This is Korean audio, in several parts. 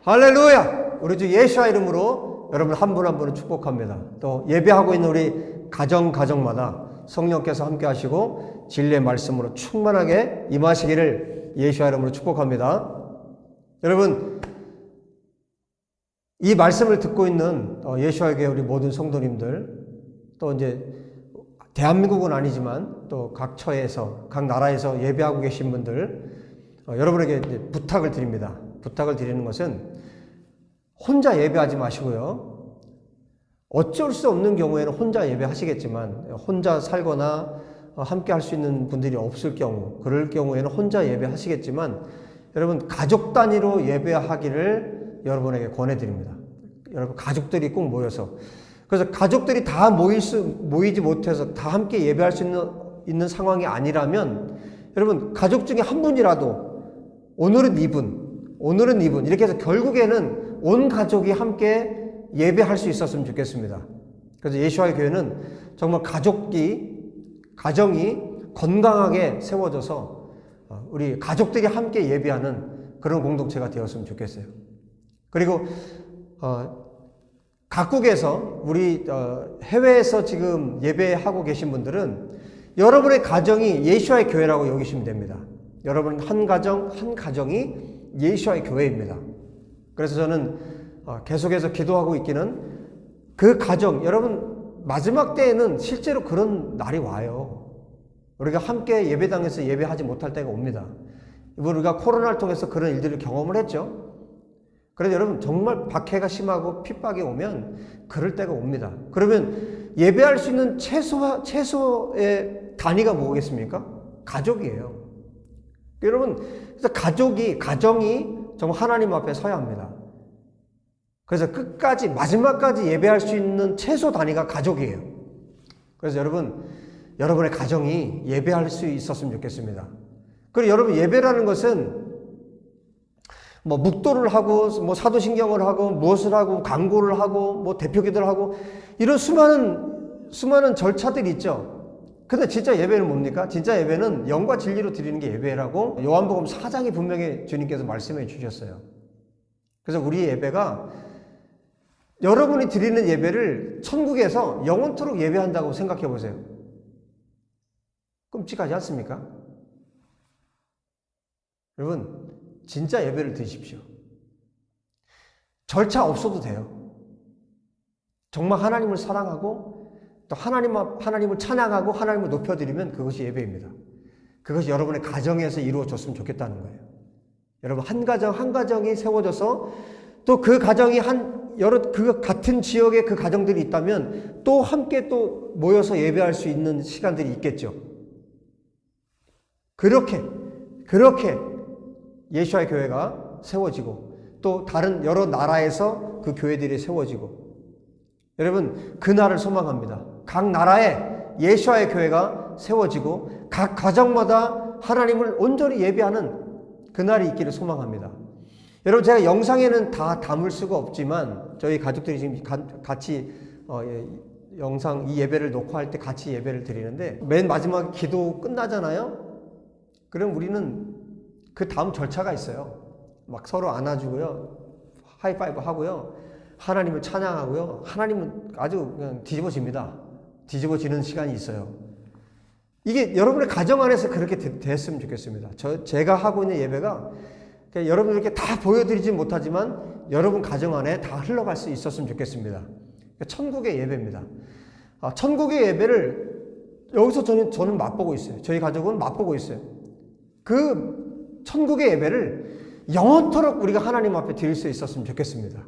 할렐루야! 우리 주 예수와 이름으로 여러분 한 분 한 분을 축복합니다. 또 예배하고 있는 우리 가정마다 성령께서 함께 하시고 진리의 말씀으로 충만하게 임하시기를 예수와 이름으로 축복합니다. 여러분, 이 말씀을 듣고 있는 예수와 교회 우리 모든 성도님들, 또 이제 대한민국은 아니지만 또 각 처에서, 각 나라에서 예배하고 계신 분들, 여러분에게 이제 부탁을 드립니다. 부탁을 드리는 것은 혼자 예배하지 마시고요. 어쩔 수 없는 경우에는 혼자 예배하시겠지만, 혼자 살거나 함께 할 수 있는 분들이 없을 경우, 그럴 경우에는 혼자 예배하시겠지만, 여러분 가족 단위로 예배하기를 여러분에게 권해드립니다. 여러분 가족들이 꼭 모여서, 그래서 가족들이 다 모이지 못해서 다 함께 예배할 수 있는 상황이 아니라면, 여러분 가족 중에 한 분이라도 오늘은 이분 이렇게 해서 결국에는 온 가족이 함께 예배할 수 있었으면 좋겠습니다. 그래서 예수와의 교회는 정말 가정이 건강하게 세워져서 우리 가족들이 함께 예배하는 그런 공동체가 되었으면 좋겠어요. 그리고 각국에서 우리 해외에서 지금 예배하고 계신 분들은 여러분의 가정이 예수와의 교회라고 여기시면 됩니다. 여러분 한 가정이 예수와의 교회입니다. 그래서 저는 계속해서 기도하고 있기는 그 가정, 여러분 마지막 때에는 실제로 그런 날이 와요. 우리가 함께 예배당에서 예배하지 못할 때가 옵니다. 우리가 코로나를 통해서 그런 일들을 경험을 했죠. 그래서 여러분 정말 박해가 심하고 핍박이 오면 그럴 때가 옵니다. 그러면 예배할 수 있는 최소의 단위가 뭐겠습니까? 가족이에요. 여러분, 그래서 가정이 정말 하나님 앞에 서야 합니다. 그래서 끝까지, 마지막까지 예배할 수 있는 최소 단위가 가족이에요. 그래서 여러분의 가정이 예배할 수 있었으면 좋겠습니다. 그리고 여러분, 예배라는 것은 뭐 묵도를 하고, 뭐 사도신경을 하고, 무엇을 하고, 강구를 하고, 뭐 대표기도를 하고, 이런 수많은 절차들이 있죠. 근데 진짜 예배는 뭡니까? 진짜 예배는 영과 진리로 드리는 게 예배라고 요한복음 4장에 분명히 주님께서 말씀해 주셨어요. 그래서 우리 예배가, 여러분이 드리는 예배를 천국에서 영원토록 예배한다고 생각해 보세요. 끔찍하지 않습니까? 여러분, 진짜 예배를 드십시오. 절차 없어도 돼요. 정말 하나님을 사랑하고 또 하나님을 찬양하고 하나님을 높여드리면 그것이 예배입니다. 그것이 여러분의 가정에서 이루어졌으면 좋겠다는 거예요. 여러분 한 가정이 세워져서 또 그 가정이 그 같은 지역에 그 가정들이 있다면 또 함께 또 모여서 예배할 수 있는 시간들이 있겠죠. 그렇게 예수와의 교회가 세워지고 또 다른 여러 나라에서 그 교회들이 세워지고, 여러분 그날을 소망합니다. 각 나라에 예수와의 교회가 세워지고 각 가정마다 하나님을 온전히 예배하는 그날이 있기를 소망합니다. 여러분 제가 영상에는 다 담을 수가 없지만 저희 가족들이 지금 같이 영상 이 예배를 녹화할 때 같이 예배를 드리는데, 맨 마지막 기도 끝나잖아요. 그럼 우리는 그 다음 절차가 있어요. 막 서로 안아주고요, 하이파이브 하고요, 하나님을 찬양하고요, 하나님은 아주 그냥 뒤집어지는 시간이 있어요. 이게 여러분의 가정 안에서 그렇게 됐으면 좋겠습니다. 제가 하고 있는 예배가 여러분들께 다 보여드리지 못하지만 여러분 가정 안에 다 흘러갈 수 있었으면 좋겠습니다. 천국의 예배입니다. 천국의 예배를 여기서 저는 맛보고 있어요. 저희 가족은 맛보고 있어요. 그 천국의 예배를 영원토록 우리가 하나님 앞에 드릴 수 있었으면 좋겠습니다.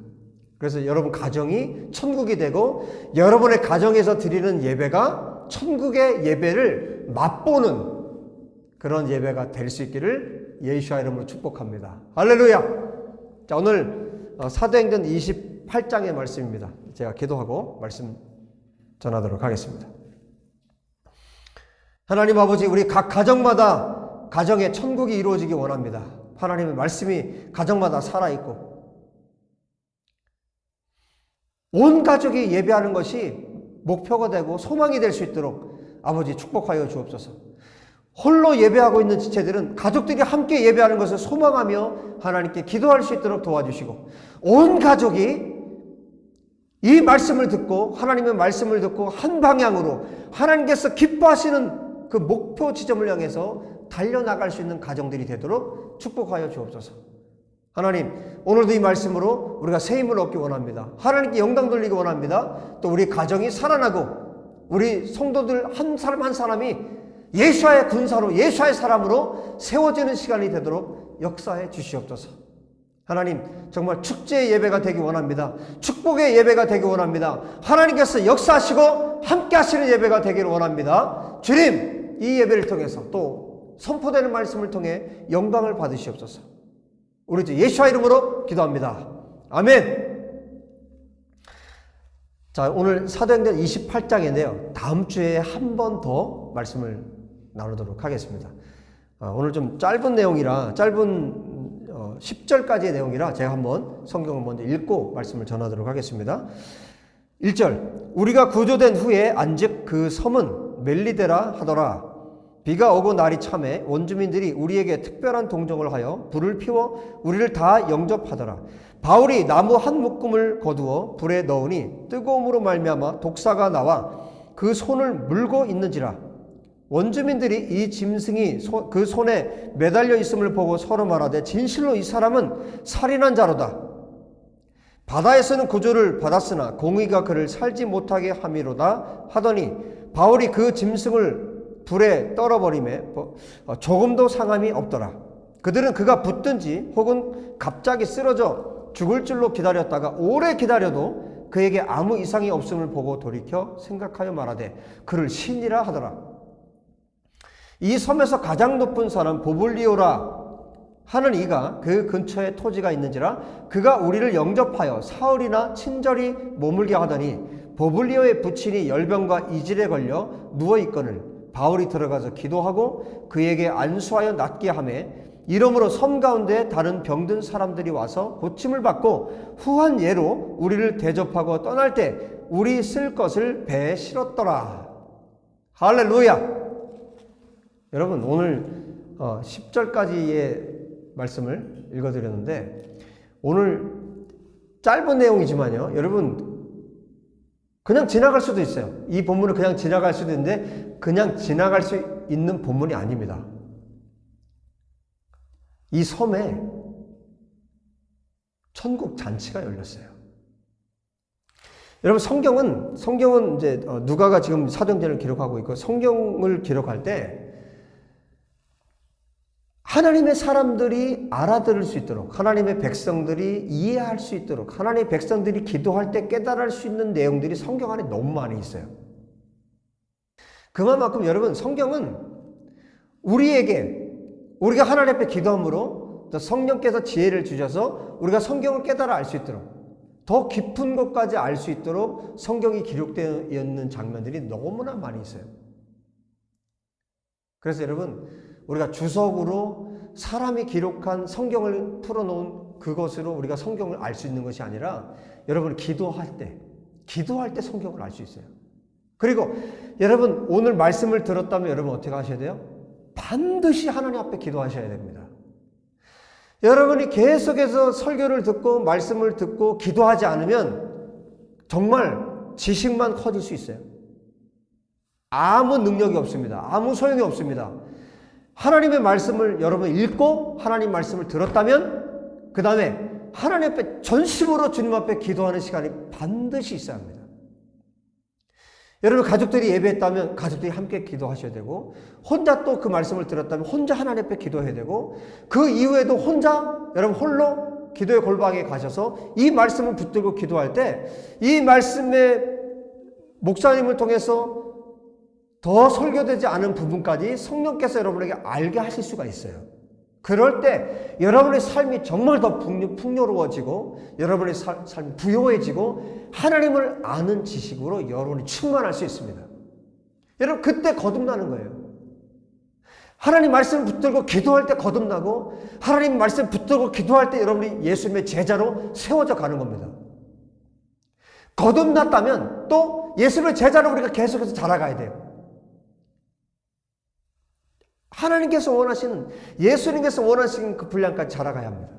그래서 여러분 가정이 천국이 되고 여러분의 가정에서 드리는 예배가 천국의 예배를 맛보는 그런 예배가 될 수 있기를 예수와 이름으로 축복합니다. 할렐루야! 자, 오늘 사도행전 28장의 말씀입니다. 제가 기도하고 말씀 전하도록 하겠습니다. 하나님 아버지, 우리 각 가정마다 가정의 천국이 이루어지기 원합니다. 하나님의 말씀이 가정마다 살아있고 온 가족이 예배하는 것이 목표가 되고 소망이 될 수 있도록 아버지 축복하여 주옵소서. 홀로 예배하고 있는 지체들은 가족들이 함께 예배하는 것을 소망하며 하나님께 기도할 수 있도록 도와주시고, 온 가족이 이 말씀을 듣고 하나님의 말씀을 듣고 한 방향으로 하나님께서 기뻐하시는 그 목표 지점을 향해서 달려나갈 수 있는 가정들이 되도록 축복하여 주옵소서. 하나님, 오늘도 이 말씀으로 우리가 새 힘을 얻기 원합니다. 하나님께 영광 돌리기 원합니다. 또 우리 가정이 살아나고 우리 성도들 한 사람 한 사람이 예수와의 군사로, 예수와의 사람으로 세워지는 시간이 되도록 역사해 주시옵소서. 하나님, 정말 축제의 예배가 되기 원합니다. 축복의 예배가 되기 원합니다. 하나님께서 역사하시고 함께 하시는 예배가 되기를 원합니다. 주님, 이 예배를 통해서 또 선포되는 말씀을 통해 영광을 받으시옵소서. 우리 주 예수와 이름으로 기도합니다. 아멘. 자, 오늘 사도행전 28장인데요. 다음 주에 한 번 더 말씀을 나누도록 하겠습니다. 오늘 좀 짧은 내용이라, 짧은 10절까지의 내용이라 제가 한번 성경을 먼저 읽고 말씀을 전하도록 하겠습니다. 1절, 우리가 구조된 후에 안즉 그 섬은 멜리데라 하더라. 비가 오고 날이 참해 원주민들이 우리에게 특별한 동정을 하여 불을 피워 우리를 다 영접하더라. 바울이 나무 한 묶음을 거두어 불에 넣으니 뜨거움으로 말미암아 독사가 나와 그 손을 물고 있는지라. 원주민들이 이 짐승이 그 손에 매달려 있음을 보고 서로 말하되 진실로 이 사람은 살인한 자로다. 바다에서는 구조를 받았으나 공의가 그를 살지 못하게 함이로다 하더니 바울이 그 짐승을 불에 떨어버림에 조금도 상함이 없더라. 그들은 그가 붙든지 혹은 갑자기 쓰러져 죽을 줄로 기다렸다가 오래 기다려도 그에게 아무 이상이 없음을 보고 돌이켜 생각하여 말하되 그를 신이라 하더라. 이 섬에서 가장 높은 사람 보블리오라 하는 이가 그 근처에 토지가 있는지라 그가 우리를 영접하여 사흘이나 친절히 머물게 하더니 보블리오의 부친이 열병과 이질에 걸려 누워있거늘 바울이 들어가서 기도하고 그에게 안수하여 낫게 하매 이러므로 섬 가운데 다른 병든 사람들이 와서 고침을 받고 후한 예로 우리를 대접하고 떠날 때 우리 쓸 것을 배에 실었더라. 할렐루야. 여러분, 오늘 10절까지의 말씀을 읽어드렸는데 오늘 짧은 내용이지만요, 여러분 그냥 지나갈 수도 있어요. 이 본문을 그냥 지나갈 수도 있는데 그냥 지나갈 수 있는 본문이 아닙니다. 이 섬에 천국 잔치가 열렸어요. 여러분, 성경은 이제 누가가 지금 사도행전을 기록하고 있고 성경을 기록할 때 하나님의 사람들이 알아들을 수 있도록, 하나님의 백성들이 이해할 수 있도록, 하나님의 백성들이 기도할 때 깨달을 수 있는 내용들이 성경 안에 너무 많이 있어요. 그만큼 여러분, 성경은 우리가 하나님 앞에 기도함으로 성령께서 지혜를 주셔서 우리가 성경을 깨달아 알 수 있도록, 더 깊은 것까지 알 수 있도록 성경이 기록되어 있는 장면들이 너무나 많이 있어요. 그래서 여러분, 우리가 주석으로 사람이 기록한 성경을 풀어놓은 그것으로 우리가 성경을 알 수 있는 것이 아니라 여러분, 기도할 때 성경을 알 수 있어요. 그리고 여러분, 오늘 말씀을 들었다면 여러분 어떻게 하셔야 돼요? 반드시 하나님 앞에 기도하셔야 됩니다. 여러분이 계속해서 설교를 듣고 말씀을 듣고 기도하지 않으면 정말 지식만 커질 수 있어요. 아무 능력이 없습니다. 아무 소용이 없습니다. 하나님의 말씀을 여러분 읽고 하나님 말씀을 들었다면 그 다음에 하나님 앞에 전심으로 주님 앞에 기도하는 시간이 반드시 있어야 합니다. 여러분, 가족들이 예배했다면 가족들이 함께 기도하셔야 되고, 혼자 또 그 말씀을 들었다면 혼자 하나님 앞에 기도해야 되고, 그 이후에도 여러분 홀로 기도의 골방에 가셔서 이 말씀을 붙들고 기도할 때 이 말씀의 목사님을 통해서 더 설교되지 않은 부분까지 성령께서 여러분에게 알게 하실 수가 있어요. 그럴 때 여러분의 삶이 정말 더 풍요로워지고 여러분의 삶이 부요해지고 하나님을 아는 지식으로 여러분이 충만할 수 있습니다. 여러분, 그때 거듭나는 거예요. 하나님 말씀을 붙들고 기도할 때 거듭나고, 하나님 말씀 붙들고 기도할 때 여러분이 예수님의 제자로 세워져 가는 겁니다. 거듭났다면 또 예수님의 제자로 우리가 계속해서 자라가야 돼요. 하나님께서 원하시는, 예수님께서 원하시는 그 분량까지 자라가야 합니다.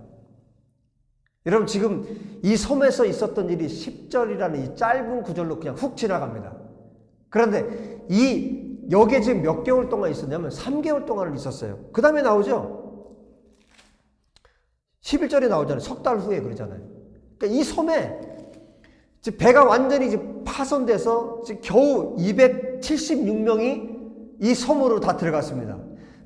여러분, 지금 이 섬에서 있었던 일이 10절이라는 이 짧은 구절로 그냥 훅 지나갑니다. 그런데 여기에 지금 몇 개월 동안 있었냐면 3개월 동안을 있었어요. 그 다음에 나오죠. 11절에 나오잖아요. 석 달 후에 그러잖아요. 그러니까 이 섬에 지금 배가 완전히 지금 파손돼서 지금 겨우 276명이 이 섬으로 다 들어갔습니다.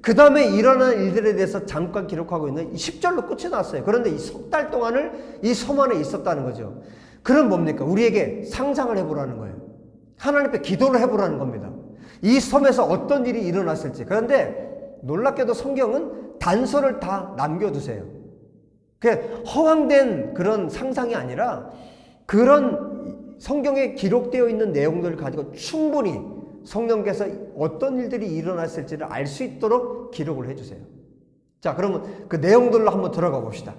그 다음에 일어난 일들에 대해서 잠깐 기록하고 있는 10절로 끝이 났어요. 그런데 이 석 달 동안을 이 섬 안에 있었다는 거죠. 그럼 뭡니까? 우리에게 상상을 해보라는 거예요. 하나님 앞에 기도를 해보라는 겁니다. 이 섬에서 어떤 일이 일어났을지. 그런데 놀랍게도 성경은 단서를 다 남겨두세요. 그 허황된 그런 상상이 아니라 그런 성경에 기록되어 있는 내용들을 가지고 충분히 성령께서 어떤 일들이 일어났을지를 알 수 있도록 기록을 해주세요. 자, 그러면 그 내용들로 한번 들어가 봅시다.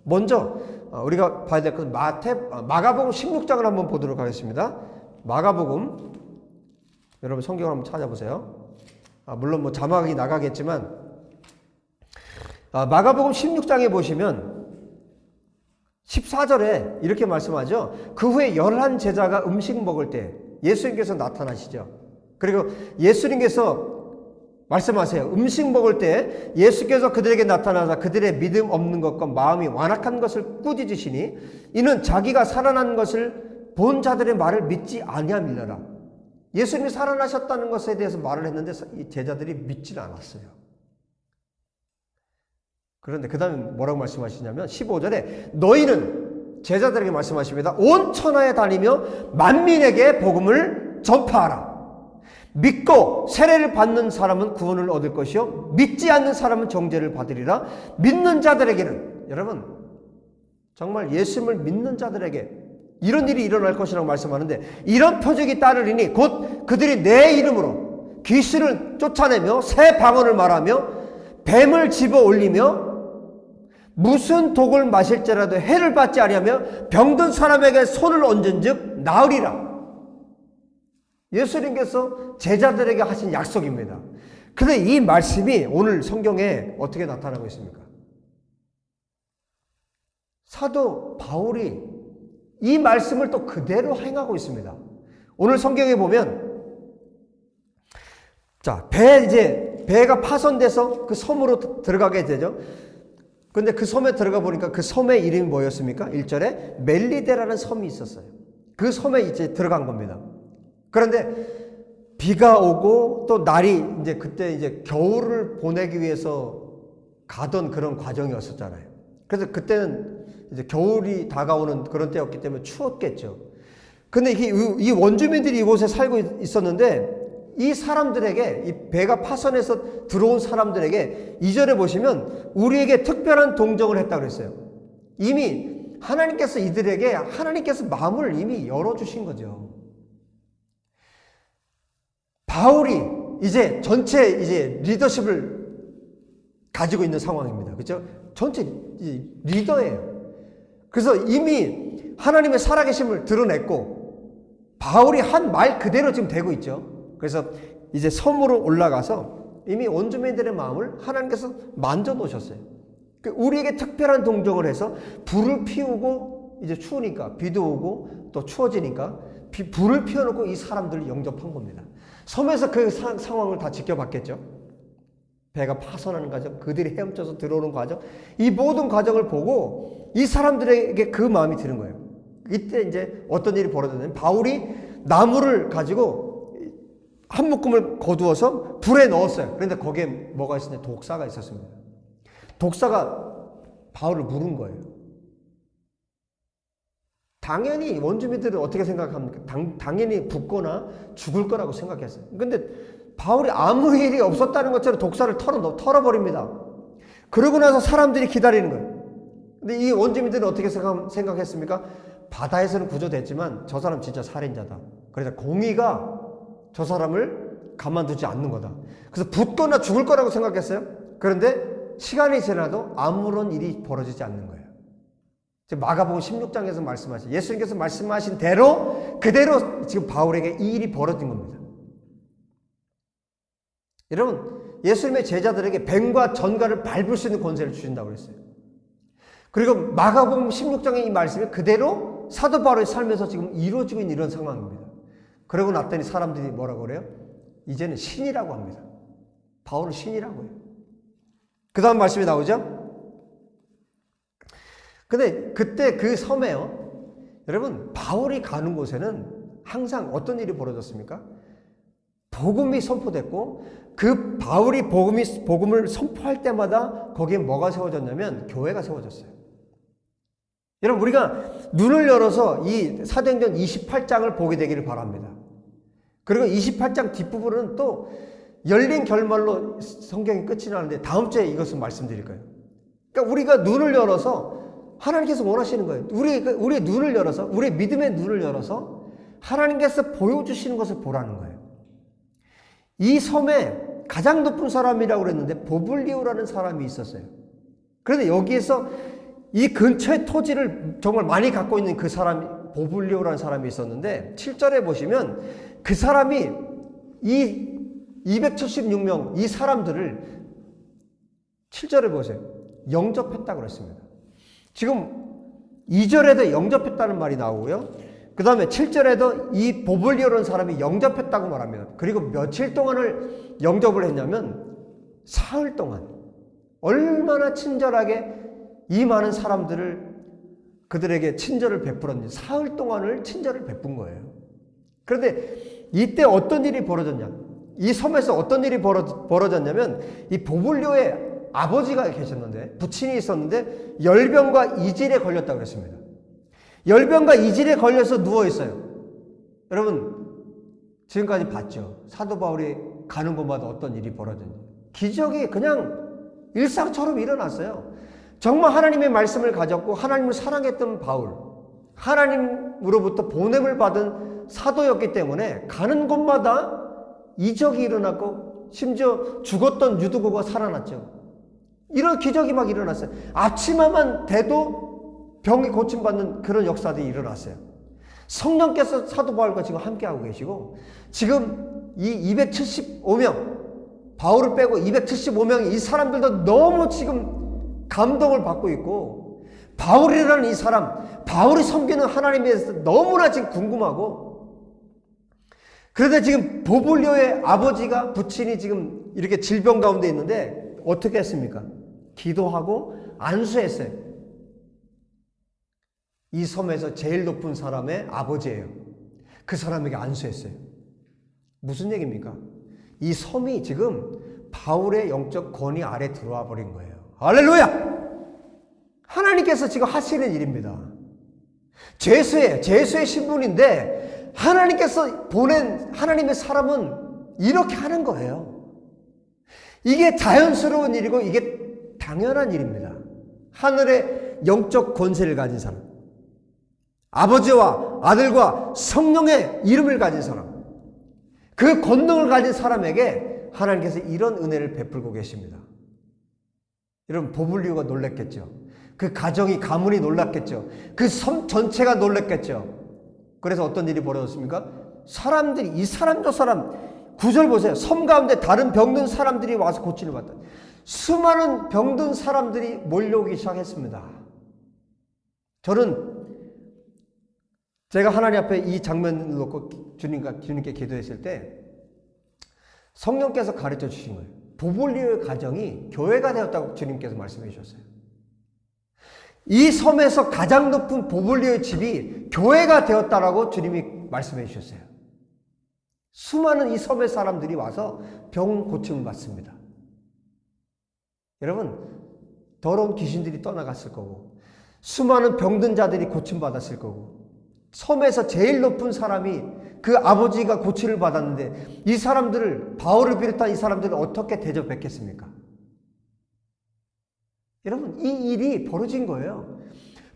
먼저 우리가 봐야 될 것은 마가복음 16장을 한번 보도록 하겠습니다. 마가복음, 여러분 성경을 한번 찾아보세요. 물론 뭐 자막이 나가겠지만 마가복음 16장에 보시면 14절에 이렇게 말씀하죠. 그 후에 11 제자가 음식 먹을 때 예수님께서 나타나시죠. 그리고 예수님께서 말씀하세요. 음식 먹을 때 예수께서 그들에게 나타나사 그들의 믿음 없는 것과 마음이 완악한 것을 꾸짖으시니 이는 자기가 살아난 것을 본 자들의 말을 믿지 아니함이니라. 예수님이 살아나셨다는 것에 대해서 말을 했는데 이 제자들이 믿지는 않았어요. 그런데 그 다음에 뭐라고 말씀하시냐면 15절에 너희는 제자들에게 말씀하십니다. 온 천하에 다니며 만민에게 복음을 전파하라. 믿고 세례를 받는 사람은 구원을 얻을 것이요 믿지 않는 사람은 정죄를 받으리라. 믿는 자들에게는, 여러분 정말 예수님을 믿는 자들에게 이런 일이 일어날 것이라고 말씀하는데 이런 표적이 따르리니 곧 그들이 내 이름으로 귀신을 쫓아내며 새 방언을 말하며 뱀을 집어 올리며 무슨 독을 마실지라도 해를 받지 아니하며 병든 사람에게 손을 얹은즉 나으리라. 예수님께서 제자들에게 하신 약속입니다. 그런데 이 말씀이 오늘 성경에 어떻게 나타나고 있습니까? 사도 바울이 이 말씀을 또 그대로 행하고 있습니다. 오늘 성경에 보면 자, 배가 파손돼서 그 섬으로 들어가게 되죠. 근데 그 섬에 들어가 보니까 그 섬의 이름이 뭐였습니까? 1절에 멜리데라는 섬이 있었어요. 그 섬에 이제 들어간 겁니다. 그런데 비가 오고 또 날이 이제 그때 이제 겨울을 보내기 위해서 가던 그런 과정이었었잖아요. 그래서 그때는 이제 겨울이 다가오는 그런 때였기 때문에 추웠겠죠. 근데 이 원주민들이 이곳에 살고 있었는데 이 사람들에게, 이 배가 파손해서 들어온 사람들에게 2절에 보시면 우리에게 특별한 동정을 했다고 그랬어요. 이미 하나님께서 이들에게 하나님께서 마음을 이미 열어주신 거죠. 바울이 이제 전체 이제 리더십을 가지고 있는 상황입니다. 그렇죠? 전체 리더예요. 그래서 이미 하나님의 살아계심을 드러냈고 바울이 한 말 그대로 지금 되고 있죠. 그래서 이제 섬으로 올라가서 이미 원주민들의 마음을 하나님께서 만져 놓으셨어요. 우리에게 특별한 동정을 해서 불을 피우고 이제 추우니까 비도 오고 또 추워지니까 불을 피워놓고 이 사람들을 영접한 겁니다. 섬에서 그 상황을 다 지켜봤겠죠. 배가 파손하는 과정, 그들이 헤엄쳐서 들어오는 과정, 이 모든 과정을 보고 이 사람들에게 그 마음이 드는 거예요. 이때 이제 어떤 일이 벌어졌냐면 바울이 나무를 가지고 한 묶음을 거두어서 불에 넣었어요. 그런데 거기에 뭐가 있었냐? 독사가 있었습니다. 독사가 바울을 물은 거예요. 당연히 원주민들은 어떻게 생각합니까? 당연히 죽거나 죽을 거라고 생각했어요. 근데 바울이 아무 일이 없었다는 것처럼 독사를 털어버립니다. 그러고 나서 사람들이 기다리는 거예요. 근데 이 원주민들은 어떻게 생각했습니까? 바다에서는 구조됐지만 저 사람 진짜 살인자다. 그래서 공의가 저 사람을 가만두지 않는 거다. 그래서 붙거나 죽을 거라고 생각했어요. 그런데 시간이 지나도 아무런 일이 벌어지지 않는 거예요. 마가복음 16장에서 말씀하신 예수님께서 말씀하신 대로 그대로 지금 바울에게 이 일이 벌어진 겁니다. 여러분, 예수님의 제자들에게 뱀과 전갈을 밟을 수 있는 권세를 주신다고 그랬어요. 그리고 마가복음 16장의 이 말씀이 그대로 사도 바울의 삶에서 지금 이루어지고 있는 이런 상황입니다. 그러고 났더니 사람들이 뭐라고 그래요? 이제는 신이라고 합니다. 바울은 신이라고 해요. 그 다음 말씀이 나오죠? 근데 그때 그 섬에요. 여러분, 바울이 가는 곳에는 항상 어떤 일이 벌어졌습니까? 복음이 선포됐고 그 바울이 복음을 선포할 때마다 거기에 뭐가 세워졌냐면 교회가 세워졌어요. 여러분, 우리가 눈을 열어서 이 사도행전 28장을 보게 되기를 바랍니다. 그리고 28장 뒷부분은 또 열린 결말로 성경이 끝이 나는데 다음 주에 이것을 말씀드릴 거예요. 그러니까 우리가 눈을 열어서 하나님께서 원하시는 거예요. 우리의 눈을 열어서, 우리의 믿음의 눈을 열어서 하나님께서 보여주시는 것을 보라는 거예요. 이 섬에 가장 높은 사람이라고 그랬는데 보블리오라는 사람이 있었어요. 그런데 여기에서 이 근처의 토지를 정말 많이 갖고 있는 그 사람이 보블리오라는 사람이 있었는데 7절에 보시면 그 사람이 이 276명 이 사람들을 7절에 보세요. 영접했다고 그랬습니다. 지금 2절에도 영접했다는 말이 나오고요. 그 다음에 7절에도 이 보블리오라는 사람이 영접했다고 말합니다. 그리고 며칠 동안을 영접을 했냐면 사흘 동안 얼마나 친절하게 이 많은 사람들을 그들에게 친절을 베풀었는지 사흘 동안을 친절을 베푼 거예요. 그런데 이때 어떤 일이 벌어졌냐? 이 섬에서 어떤 일이 벌어졌냐면 이 보블리오의 아버지가 계셨는데 부친이 있었는데 열병과 이질에 걸렸다고 그랬습니다. 열병과 이질에 걸려서 누워있어요. 여러분 지금까지 봤죠. 사도 바울이 가는 곳마다 어떤 일이 벌어졌는지. 기적이 그냥 일상처럼 일어났어요. 정말 하나님의 말씀을 가졌고 하나님을 사랑했던 바울, 하나님으로부터 보냄을 받은 사도였기 때문에 가는 곳마다 이적이 일어났고 심지어 죽었던 유두고가 살아났죠. 이런 기적이 막 일어났어요. 앞치마만 대도 병이 고침받는 그런 역사들이 일어났어요. 성령께서 사도 바울과 지금 함께하고 계시고 지금 이 275명 바울을 빼고 275명이 이 사람들도 너무 지금 감동을 받고 있고 바울이라는 이 사람, 바울이 섬기는 하나님에 대해서 너무나 지금 궁금하고 그런데 지금 보블리오의 아버지가 부친이 지금 이렇게 질병 가운데 있는데 어떻게 했습니까? 기도하고 안수했어요. 이 섬에서 제일 높은 사람의 아버지예요. 그 사람에게 안수했어요. 무슨 얘기입니까? 이 섬이 지금 바울의 영적 권위 아래 들어와 버린 거예요. 할렐루야! 하나님께서 지금 하시는 일입니다. 죄수의 신분인데 하나님께서 보낸 하나님의 사람은 이렇게 하는 거예요. 이게 자연스러운 일이고 이게 당연한 일입니다. 하늘의 영적 권세를 가진 사람, 아버지와 아들과 성령의 이름을 가진 사람, 그 권능을 가진 사람에게 하나님께서 이런 은혜를 베풀고 계십니다. 여러분 보블리오가 놀랐겠죠. 그 가정이 가문이 놀랐겠죠. 그 섬 전체가 놀랐겠죠. 그래서 어떤 일이 벌어졌습니까? 사람들이 이 사람 저 사람 9절 보세요. 섬 가운데 다른 병든 사람들이 와서 고침을 받다. 수많은 병든 사람들이 몰려오기 시작했습니다. 저는 제가 하나님 앞에 이 장면을 놓고 주님께 기도했을 때 성령께서 가르쳐 주신 거예요. 보블리오의 가정이 교회가 되었다고 주님께서 말씀해 주셨어요. 이 섬에서 가장 높은 보블리오의 집이 교회가 되었다라고 주님이 말씀해 주셨어요. 수많은 이 섬의 사람들이 와서 병 고침을 받습니다. 여러분, 더러운 귀신들이 떠나갔을 거고 수많은 병든 자들이 고침받았을 거고 섬에서 제일 높은 사람이 그 아버지가 고침을 받았는데 이 사람들을 바울을 비롯한 이 사람들을 어떻게 대접했겠습니까? 여러분 이 일이 벌어진 거예요.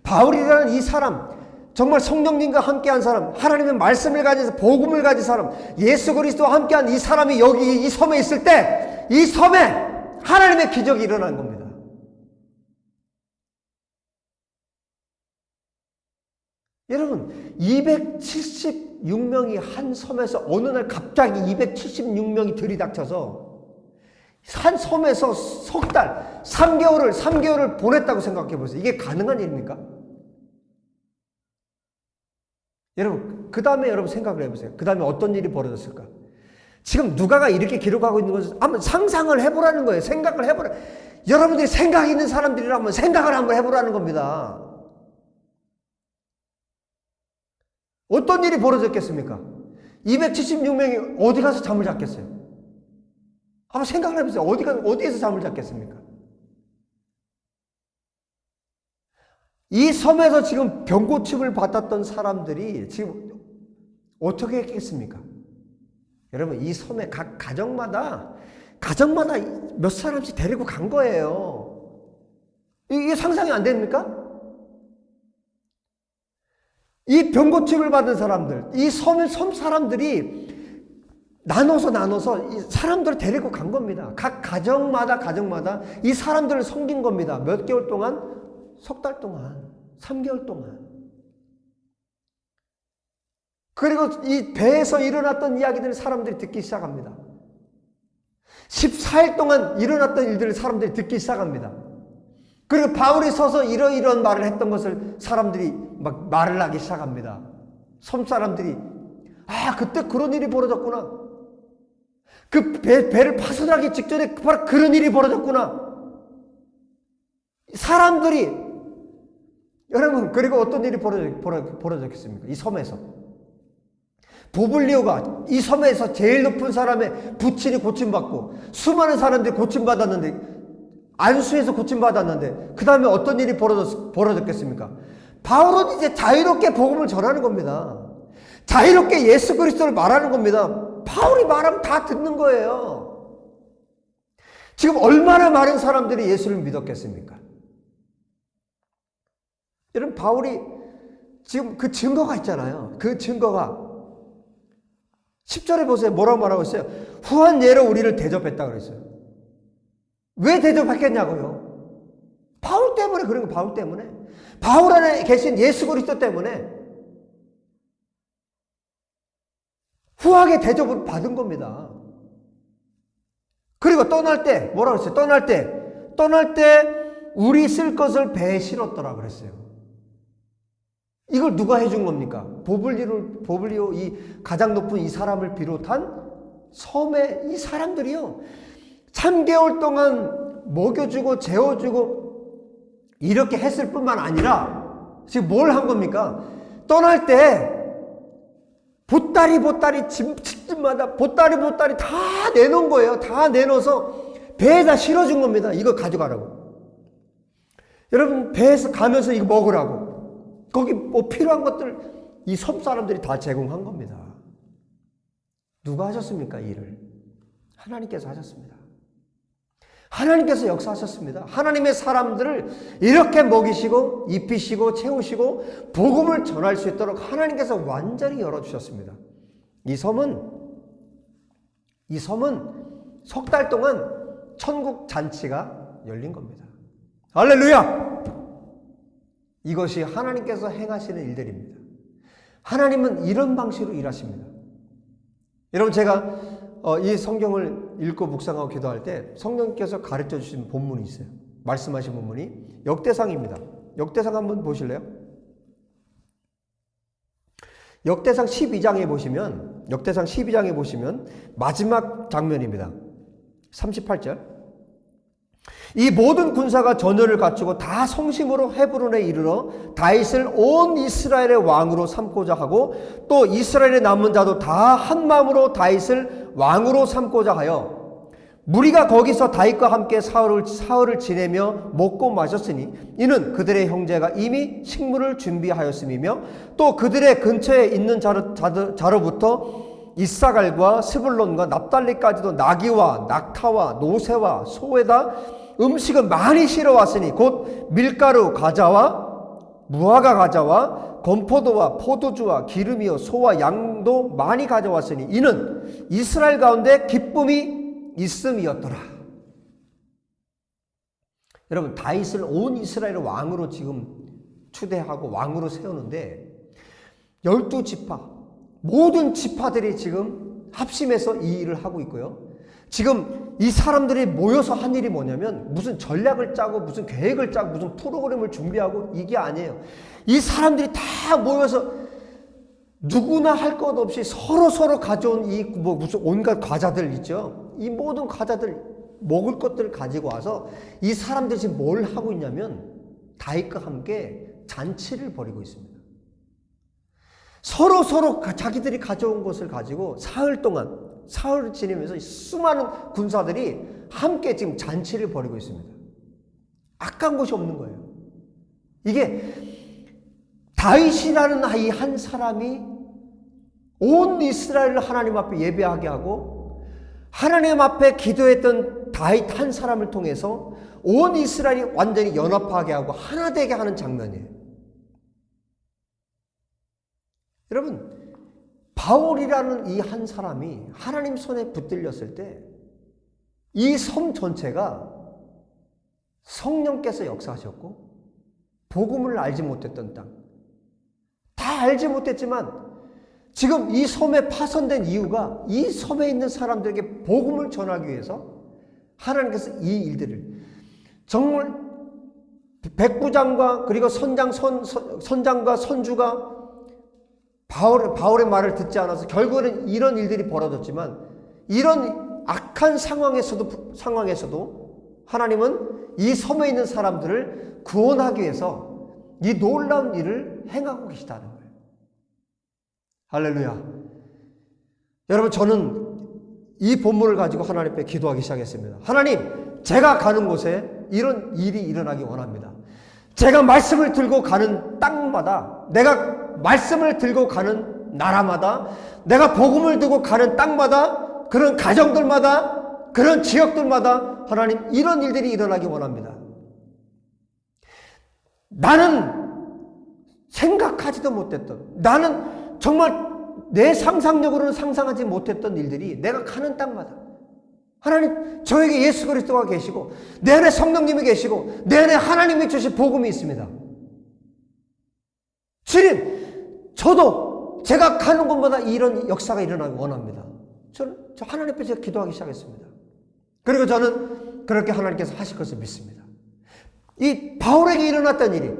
바울이라는 이 사람 정말 성령님과 함께한 사람 하나님의 말씀을 가진 복음을 가진 사람 예수 그리스도와 함께한 이 사람이 여기 이 섬에 있을 때 이 섬에 하나님의 기적이 일어난 겁니다. 여러분 276명이 한 섬에서 어느 날 갑자기 276명이 들이닥쳐서 한 섬에서 석 달, 3개월을 보냈다고 생각해 보세요. 이게 가능한 일입니까? 여러분, 그 다음에 여러분 생각을 해보세요. 그 다음에 어떤 일이 벌어졌을까? 지금 누가가 이렇게 기록하고 있는 것을 한번 상상을 해보라는 거예요. 생각을 해보라. 여러분들이 생각이 있는 사람들이라면 생각을 한번 해보라는 겁니다. 어떤 일이 벌어졌겠습니까? 276명이 어디 가서 잠을 잤겠어요? 한번 생각을 해보세요. 어디에서 잠을 잤겠습니까? 이 섬에서 지금 병고침을 받았던 사람들이 지금 어떻게 했겠습니까? 여러분, 이 섬에 각 가정마다 몇 사람씩 데리고 간 거예요. 이게 상상이 안 됩니까? 이 병고침을 받은 사람들, 이 섬 사람들이 나눠서 이 사람들을 데리고 간 겁니다. 각 가정마다 이 사람들을 섬긴 겁니다. 몇 개월 동안? 석 달 동안, 3개월 동안. 그리고 이 배에서 일어났던 이야기들을 사람들이 듣기 시작합니다. 14일 동안 일어났던 일들을 사람들이 듣기 시작합니다. 그리고 바울이 서서 이런 말을 했던 것을 사람들이 막 말을 하기 시작합니다. 섬 사람들이, 그때 그런 일이 벌어졌구나. 그 배를 파손하기 직전에 바로 그런 일이 벌어졌구나. 사람들이, 여러분, 그리고 어떤 일이 벌어졌겠습니까? 이 섬에서. 보블리오가 이 섬에서 제일 높은 사람의 부친이 고침받고 수많은 사람들이 고침받았는데, 안수에서 고침받았는데, 그 다음에 어떤 일이 벌어졌겠습니까? 바울은 이제 자유롭게 복음을 전하는 겁니다. 자유롭게 예수 그리스도를 말하는 겁니다. 바울이 말하면 다 듣는 거예요. 지금 얼마나 많은 사람들이 예수를 믿었겠습니까? 여러분, 바울이 지금 그 증거가 있잖아요. 그 증거가 10절에 보세요. 뭐라고 말하고 있어요? 후한 예로 우리를 대접했다 그랬어요. 왜 대접했겠냐고요? 바울 때문에 그런 거, 바울 때문에. 바울 안에 계신 예수 그리스도 때문에 후하게 대접을 받은 겁니다. 그리고 떠날 때 뭐라고 했어요? 떠날 때 우리 쓸 것을 배에 실었더라 그랬어요. 이걸 누가 해준 겁니까? 보블리오 이 가장 높은 이 사람을 비롯한 섬의 이 사람들이요. 3개월 동안 먹여주고 재워주고 이렇게 했을 뿐만 아니라 지금 뭘 한 겁니까? 떠날 때 보따리 집마다 보따리 다 내놓은 거예요. 다 내놓아서 배에다 실어준 겁니다. 이거 가져가라고. 여러분, 배에서 가면서 이거 먹으라고. 거기 뭐 필요한 것들 이 섬 사람들이 다 제공한 겁니다. 누가 하셨습니까? 이 일을? 하나님께서 하셨습니다. 하나님께서 역사하셨습니다. 하나님의 사람들을 이렇게 먹이시고 입히시고 채우시고 복음을 전할 수 있도록 하나님께서 완전히 열어주셨습니다. 이 섬은 석 달 동안 천국 잔치가 열린 겁니다. 할렐루야! 이것이 하나님께서 행하시는 일들입니다. 하나님은 이런 방식으로 일하십니다. 여러분, 제가 이 성경을 읽고 묵상하고 기도할 때 성령께서 가르쳐 주신 본문이 있어요. 말씀하신 본문이 역대상입니다. 역대상 한번 보실래요? 역대상 12장에 보시면 마지막 장면입니다. 38절. 이 모든 군사가 전열을 갖추고 다 성심으로 헤브론에 이르러 다윗을 온 이스라엘의 왕으로 삼고자 하고 또 이스라엘의 남은 자도 다 한 마음으로 다윗을 왕으로 삼고자 하여 무리가 거기서 다윗과 함께 사흘을 지내며 먹고 마셨으니 이는 그들의 형제가 이미 식물을 준비하였음이며 또 그들의 근처에 있는 자로부터 이사갈과 스불론과 납달리까지도 나귀와 낙타와 노새와 소에다 음식을 많이 실어왔으니 곧 밀가루 과자와 무화과 과자와 건포도와 포도주와 기름이요 소와 양도 많이 가져왔으니 이는 이스라엘 가운데 기쁨이 있음이었더라. 여러분, 다윗을 온 이스라엘의 왕으로 지금 추대하고 왕으로 세우는데 12지파 모든 지파들이 지금 합심해서 이 일을 하고 있고요. 지금 이 사람들이 모여서 한 일이 뭐냐면 무슨 전략을 짜고 무슨 계획을 짜고 무슨 프로그램을 준비하고 이게 아니에요. 이 사람들이 다 모여서 누구나 할 것 없이 서로 가져온 이 무슨 온갖 과자들 있죠. 이 모든 과자들 먹을 것들을 가지고 와서 이 사람들이 지금 뭘 하고 있냐면 다윗과 함께 잔치를 벌이고 있습니다. 서로 자기들이 가져온 것을 가지고 사흘을 지내면서 수많은 군사들이 함께 지금 잔치를 벌이고 있습니다. 아까운 것이 없는 거예요. 이게 다윗이라는 이 한 사람이 온 이스라엘을 하나님 앞에 예배하게 하고 하나님 앞에 기도했던 다윗 한 사람을 통해서 온 이스라엘이 완전히 연합하게 하고 하나 되게 하는 장면이에요. 여러분, 바울이라는 이 한 사람이 하나님 손에 붙들렸을 때 이 섬 전체가 성령께서 역사하셨고 복음을 알지 못했던 땅, 다 알지 못했지만 지금 이 섬에 파손된 이유가 이 섬에 있는 사람들에게 복음을 전하기 위해서 하나님께서 이 일들을 정말 백부장과 그리고 선장과 선주가 바울의 말을 듣지 않아서 결국에는 이런 일들이 벌어졌지만 이런 악한 상황에서도 하나님은 이 섬에 있는 사람들을 구원하기 위해서 이 놀라운 일을 행하고 계시다는 거예요. 할렐루야. 여러분, 저는 이 본문을 가지고 하나님 앞에 기도하기 시작했습니다. 하나님, 제가 가는 곳에 이런 일이 일어나기 원합니다. 제가 말씀을 들고 가는 땅마다, 내가 말씀을 들고 가는 나라마다, 내가 복음을 들고 가는 땅마다, 그런 가정들마다, 그런 지역들마다 하나님 이런 일들이 일어나기 원합니다. 나는 생각하지도 못했던, 나는 정말 내 상상력으로는 상상하지 못했던 일들이 내가 가는 땅마다 하나님, 저에게 예수 그리스도가 계시고 내 안에 성령님이 계시고 내 안에 하나님이 주신 복음이 있습니다. 주님, 저도 제가 가는 곳마다 이런 역사가 일어나기 원합니다. 저 하나님 앞에 제가 기도하기 시작했습니다. 그리고 저는 그렇게 하나님께서 하실 것을 믿습니다. 이 바울에게 일어났던 일이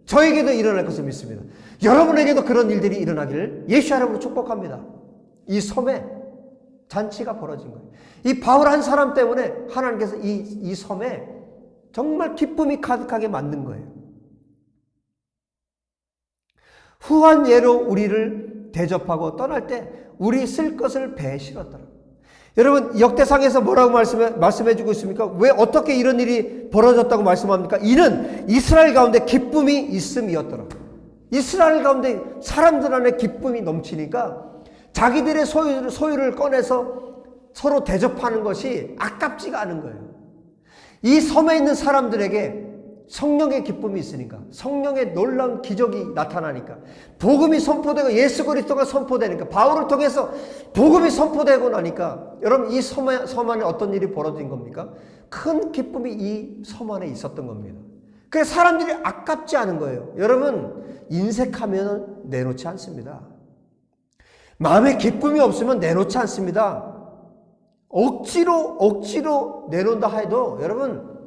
저에게도 일어날 것을 믿습니다. 여러분에게도 그런 일들이 일어나기를 예수 이름으로 축복합니다. 이 섬에 잔치가 벌어진 거예요. 이 바울 한 사람 때문에 하나님께서 이 섬에 정말 기쁨이 가득하게 만든 거예요. 후한 예로 우리를 대접하고 떠날 때 우리 쓸 것을 배에 실었더라. 여러분, 역대상에서 뭐라고 말씀해주고 있습니까? 왜 어떻게 이런 일이 벌어졌다고 말씀합니까? 이는 이스라엘 가운데 기쁨이 있음이었더라. 이스라엘 가운데 사람들 안에 기쁨이 넘치니까 자기들의 소유를 꺼내서 서로 대접하는 것이 아깝지가 않은 거예요. 이 섬에 있는 사람들에게 성령의 기쁨이 있으니까, 성령의 놀라운 기적이 나타나니까, 복음이 선포되고 예수 그리스도가 선포되니까, 바울을 통해서 복음이 선포되고 나니까, 여러분, 이 섬 안에 어떤 일이 벌어진 겁니까? 큰 기쁨이 이 섬 안에 있었던 겁니다. 그래서 사람들이 아깝지 않은 거예요. 여러분, 인색하면 내놓지 않습니다. 마음에 기쁨이 없으면 내놓지 않습니다. 억지로 내놓는다 해도 여러분,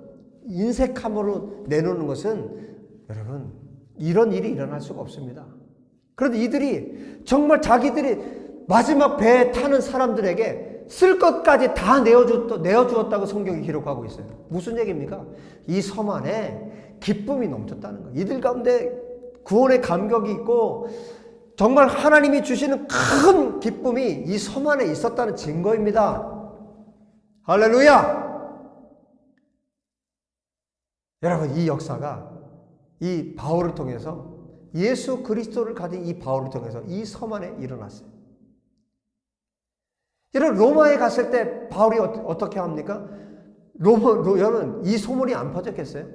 인색함으로 내놓는 것은 여러분, 이런 일이 일어날 수가 없습니다. 그런데 이들이 정말 자기들이 마지막 배에 타는 사람들에게 쓸 것까지 다 내어주었다고 성경이 기록하고 있어요. 무슨 얘기입니까? 이 섬 안에 기쁨이 넘쳤다는 거예요. 이들 가운데 구원의 감격이 있고 정말 하나님이 주시는 큰 기쁨이 이 섬 안에 있었다는 증거입니다. 할렐루야! 여러분, 이 역사가 이 바울을 통해서, 예수 그리스도를 가진 이 바울을 통해서 이 섬 안에 일어났어요. 여러분, 로마에 갔을 때 바울이 어떻게 합니까? 여러분, 이 소문이 안 퍼졌겠어요?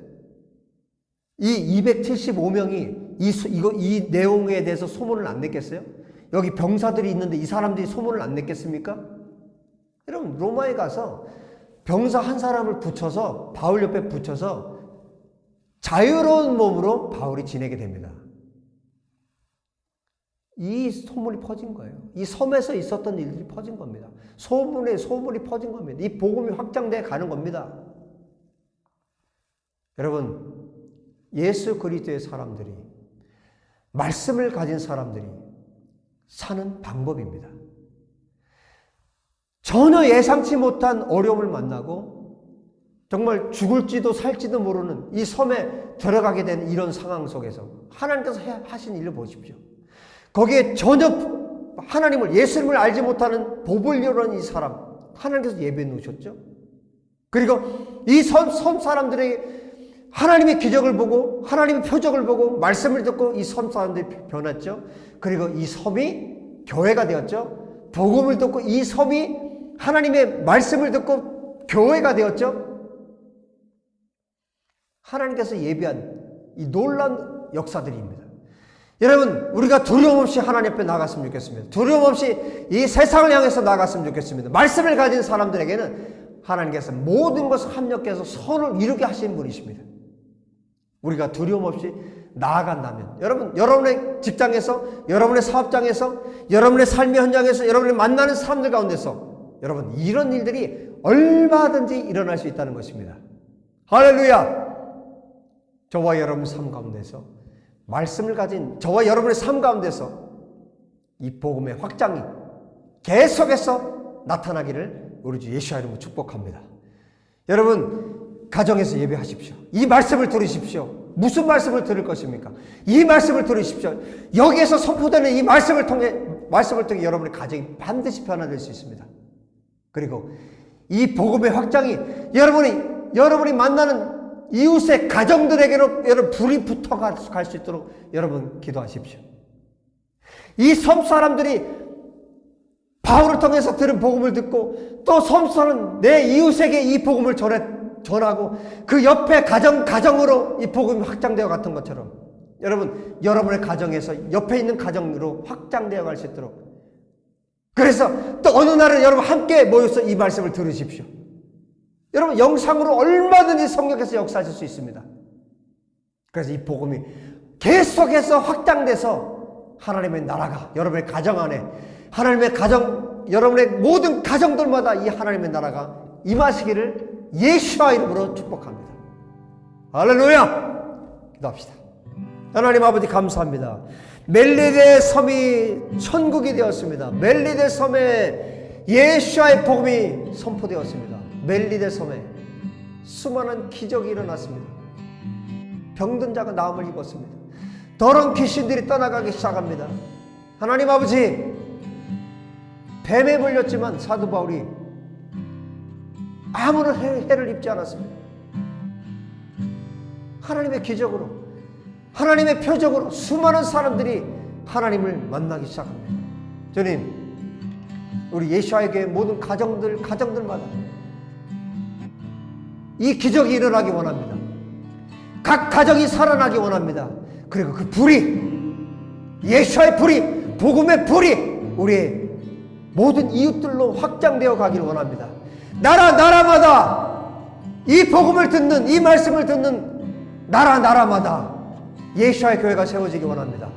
이 275명이 이 내용에 대해서 소문을 안 냈겠어요? 여기 병사들이 있는데 이 사람들이 소문을 안 냈겠습니까? 여러분, 로마에 가서 병사 한 사람을 붙여서, 바울 옆에 붙여서 자유로운 몸으로 바울이 지내게 됩니다. 이 소문이 퍼진 거예요. 이 섬에서 있었던 일들이 퍼진 겁니다. 소문이 퍼진 겁니다. 이 복음이 확장돼 가는 겁니다. 여러분, 예수 그리스도의 사람들이, 말씀을 가진 사람들이 사는 방법입니다. 전혀 예상치 못한 어려움을 만나고 정말 죽을지도 살지도 모르는 이 섬에 들어가게 된 이런 상황 속에서 하나님께서 하신 일을 보십시오. 거기에 전혀 하나님을, 예수님을 알지 못하는 법을 이루는 이 사람, 하나님께서 예배해 놓으셨죠. 그리고 이 섬 사람들에게 하나님의 기적을 보고, 하나님의 표적을 보고, 말씀을 듣고 이 섬 사람들이 변했죠. 그리고 이 섬이 교회가 되었죠. 복음을 듣고 이 섬이 하나님의 말씀을 듣고 교회가 되었죠. 하나님께서 예비한 이 놀라운 역사들입니다. 여러분, 우리가 두려움 없이 하나님 앞에 나갔으면 좋겠습니다. 두려움 없이 이 세상을 향해서 나갔으면 좋겠습니다. 말씀을 가진 사람들에게는 하나님께서 모든 것을 합력해서 선을 이루게 하시는 분이십니다. 우리가 두려움 없이 나아간다면, 여러분, 여러분의 직장에서, 여러분의 사업장에서, 여러분의 삶의 현장에서, 여러분이 만나는 사람들 가운데서 여러분, 이런 일들이 얼마든지 일어날 수 있다는 것입니다. 할렐루야! 저와 여러분의 삶 가운데서, 말씀을 가진 저와 여러분의 삶 가운데서 이 복음의 확장이 계속해서 나타나기를 우리 주 예수의 이름으로 축복합니다. 여러분, 가정에서 예배하십시오. 이 말씀을 들으십시오. 무슨 말씀을 들을 것입니까? 이 말씀을 들으십시오. 여기에서 선포되는 이 말씀을 통해 여러분의 가정이 반드시 변화될 수 있습니다. 그리고 이 복음의 확장이 여러분이 만나는 이웃의 가정들에게로 여러분 불이 붙어갈 수 있도록 여러분 기도하십시오. 이 섬 사람들이 바울을 통해서 들은 복음을 듣고 또 섬 사람 내 이웃에게 이 복음을 전하고 그 옆에 가정으로 이 복음이 확장되어 갔던 것처럼 여러분의 가정에서 옆에 있는 가정으로 확장되어 갈 수 있도록, 그래서 또 어느 날은 여러분 함께 모여서 이 말씀을 들으십시오. 여러분, 영상으로 얼마든지 성령께서 역사하실 수 있습니다. 그래서 이 복음이 계속해서 확장돼서 하나님의 나라가 여러분의 가정 안에, 여러분의 모든 가정들마다 이 하나님의 나라가 임하시기를 예수와 이름으로 축복합니다. 할렐루야! 기도합시다. 하나님 아버지, 감사합니다. 멜리데 섬이 천국이 되었습니다. 멜리데 섬에 예수와의 복음이 선포되었습니다. 멜리데 섬에 수많은 기적이 일어났습니다. 병든 자가 나음을 입었습니다. 더러운 귀신들이 떠나가기 시작합니다. 하나님 아버지, 뱀에 물렸지만 사도 바울이 아무런 해를 입지 않았습니다. 하나님의 기적으로, 하나님의 표적으로 수많은 사람들이 하나님을 만나기 시작합니다. 주님, 우리 예수와의 교회 모든 가정들마다 이 기적이 일어나기 원합니다. 각 가정이 살아나기 원합니다. 그리고 그 불이, 예수와의 불이, 복음의 불이 우리의 모든 이웃들로 확장되어 가길 원합니다. 나라마다 이 복음을 듣는, 이 말씀을 듣는 나라마다 예수와의 교회가 세워지기 원합니다.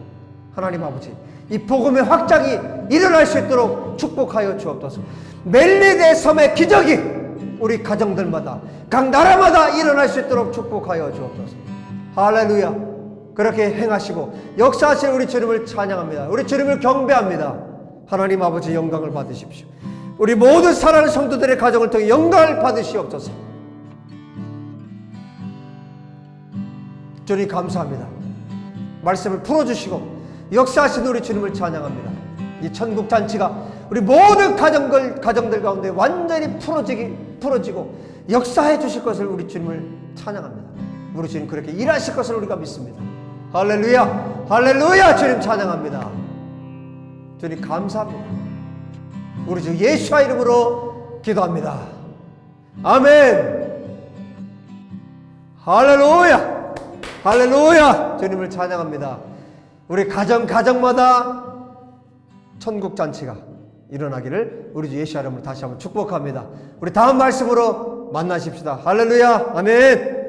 하나님 아버지, 이 복음의 확장이 일어날 수 있도록 축복하여 주옵소서. 멜리데 섬의 기적이 우리 가정들마다, 각 나라마다 일어날 수 있도록 축복하여 주옵소서. 할렐루야! 그렇게 행하시고 역사하실 우리 주님을 찬양합니다. 우리 주님을 경배합니다. 하나님 아버지, 영광을 받으십시오. 우리 모든 사랑하는 성도들의 가정을 통해 영광을 받으시옵소서. 주님 감사합니다. 말씀을 풀어주시고 역사하신 우리 주님을 찬양합니다. 이 천국잔치가 우리 모든 가정들 가운데 완전히 풀어지고 역사해 주실 것을 우리 주님을 찬양합니다. 우리 주님 그렇게 일하실 것을 우리가 믿습니다. 할렐루야! 할렐루야! 주님 찬양합니다. 주님 감사합니다. 우리 주 예수와 이름으로 기도합니다. 아멘. 할렐루야! 할렐루야! 주님을 찬양합니다. 우리 가정마다 천국잔치가 일어나기를 우리 주 예수와 이름으로 다시 한번 축복합니다. 우리 다음 말씀으로 만나십시다. 할렐루야! 아멘.